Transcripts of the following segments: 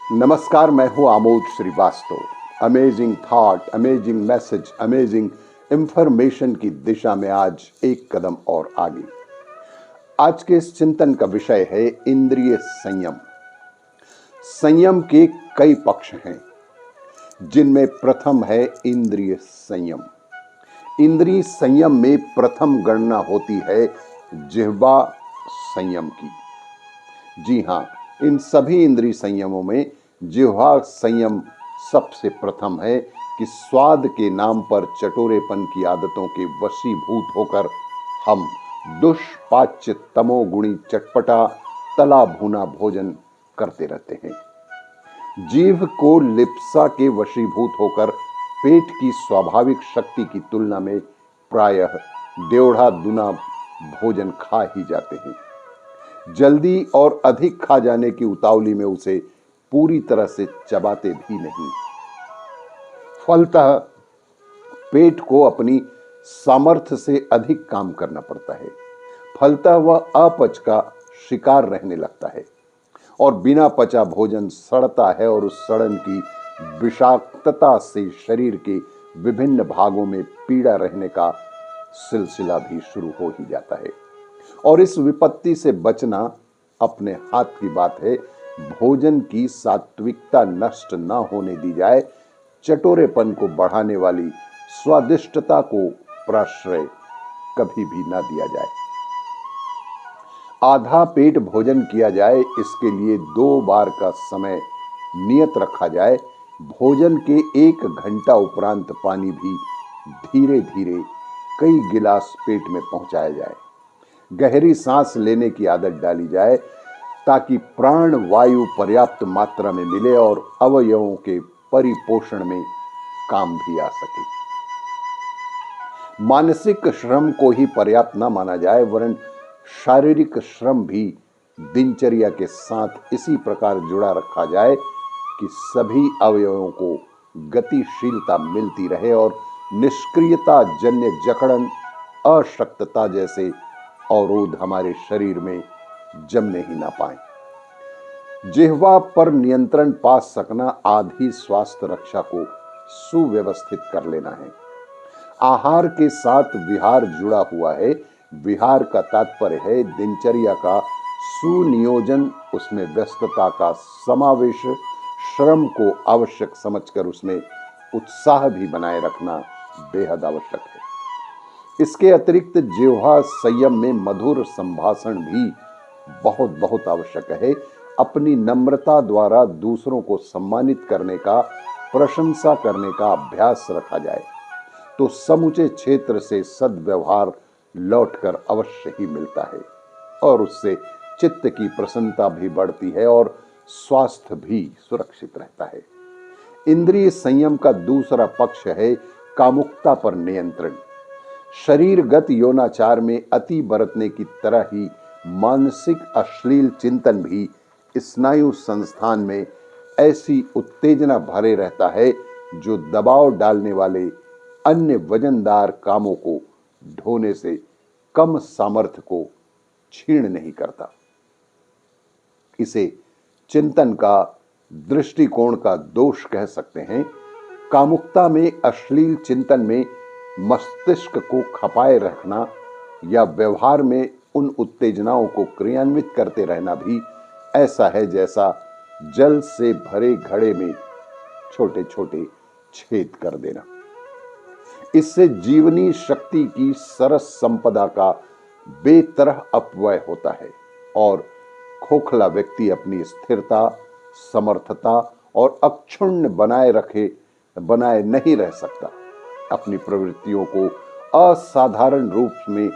नमस्कार, मैं हूं Amod Srivastava. Amazing thought, amazing message, amazing information की दिशा में आज एक कदम और आगे। आज के इस चिंतन का विषय है इंद्रिय संयम। संयम के कई पक्ष हैं, जिनमें प्रथम है इंद्रिय संयम। इंद्रिय संयम में प्रथम गणना होती है जिह्वा संयम की। जी हां, इन सभी इंद्रिय संयमों में जिह्वा संयम सबसे प्रथम है कि स्वाद के नाम पर चटोरेपन की आदतों के वशीभूत होकर हम दुष्पाच्य तमोगुणी चटपटा तला भुना भोजन करते रहते हैं। जीभ को लिप्सा के वशीभूत होकर पेट की स्वाभाविक शक्ति की तुलना में प्रायः डेढ़ा दुना भोजन खा ही जाते हैं। जल्दी और अधिक खा जाने की उतावली में उसे पूरी तरह से चबाते भी नहीं। फलतः पेट को अपनी सामर्थ्य से अधिक काम करना पड़ता है। फलतः वह अपच का शिकार रहने लगता है और बिना पचा भोजन सड़ता है और उस सड़न की विषाक्तता से शरीर के विभिन्न भागों में पीड़ा रहने का सिलसिला भी शुरू हो ही जाता है। और इस विपत्ति से बचना अपने हाथ की बात है। भोजन की सात्विकता नष्ट न होने दी जाए, चटोरेपन को बढ़ाने वाली स्वादिष्टता को प्रश्रय कभी भी न दिया जाए। आधा पेट भोजन किया जाए, इसके लिए 2 बार का समय नियत रखा जाए। भोजन के 1 घंटा उपरांत पानी भी धीरे धीरे कई गिलास पेट में पहुंचाया जाए। गहरी सांस लेने की आदत डाली जाए ताकि प्राण वायु पर्याप्त मात्रा में मिले और अवयवों के परिपोषण में काम भी आ सके। मानसिक श्रम को ही पर्याप्त न माना जाए, वरन शारीरिक श्रम भी दिनचर्या के साथ इसी प्रकार जुड़ा रखा जाए कि सभी अवयवों को गतिशीलता मिलती रहे और निष्क्रियता जन्य जकड़न, अशक्तता जैसे अवरोध हमारे शरीर में जमने ही ना पाए। जिह्वा पर नियंत्रण पा सकना आधी स्वास्थ्य रक्षा को सुव्यवस्थित कर लेना है। आहार के साथ विहार जुड़ा हुआ है। विहार का तात्पर्य है दिनचर्या का सुनियोजन, उसमें व्यस्तता का समावेश, श्रम को आवश्यक समझकर उसमें उत्साह भी बनाए रखना बेहद आवश्यक है। इसके अतिरिक्त जिह्वा संयम में मधुर संभाषण भी बहुत बहुत आवश्यक है। अपनी नम्रता द्वारा दूसरों को सम्मानित करने का, प्रशंसा करने का अभ्यास रखा जाए तो समूचे क्षेत्र से सद्व्यवहार लौटकर अवश्य ही मिलता है और उससे चित्त की प्रसन्नता भी बढ़ती है और स्वास्थ्य भी सुरक्षित रहता है। इंद्रिय संयम का दूसरा पक्ष है कामुकता पर नियंत्रण। शरीरगत यौनाचार में अति बरतने की तरह ही मानसिक अश्लील चिंतन भी स्नायु संस्थान में ऐसी उत्तेजना भरे रहता है जो दबाव डालने वाले अन्य वजनदार कामों को ढोने से कम सामर्थ्य को क्षीण नहीं करता। इसे चिंतन का, दृष्टिकोण का दोष कह सकते हैं। कामुकता में, अश्लील चिंतन में मस्तिष्क को खपाए रखना या व्यवहार में उन उत्तेजनाओं को क्रियान्वित करते रहना भी ऐसा है जैसा जल से भरे घड़े में छोटे छोटे छेद कर देना। इससे जीवनी शक्ति की सरस संपदा का बेतरह अपव्यय होता है और खोखला व्यक्ति अपनी स्थिरता, समर्थता और अक्षुण्ण बनाए नहीं रह सकता। अपनी प्रवृत्तियों को असाधारण रूप में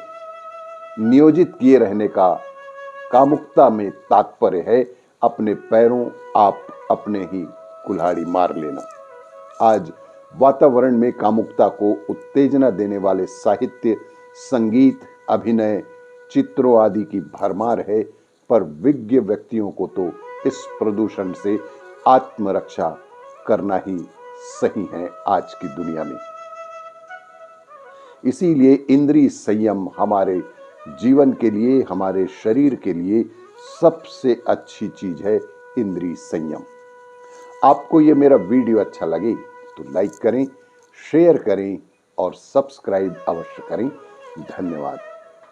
नियोजित किए रहने का कामुकता में तात्पर्य है अपने पैरों आप अपने ही कुल्हाड़ी मार लेना। आज वातावरण में कामुकता को उत्तेजना देने वाले साहित्य, संगीत, अभिनय, चित्रों आदि की भरमार है, पर विज्ञ व्यक्तियों को तो इस प्रदूषण से आत्मरक्षा करना ही सही है आज की दुनिया में। इसीलिए इंद्रिय संयम हमारे जीवन के लिए, हमारे शरीर के लिए सबसे अच्छी चीज है इंद्रिय संयम। आपको ये मेरा वीडियो अच्छा लगे तो लाइक करें, शेयर करें और सब्सक्राइब अवश्य करें। धन्यवाद।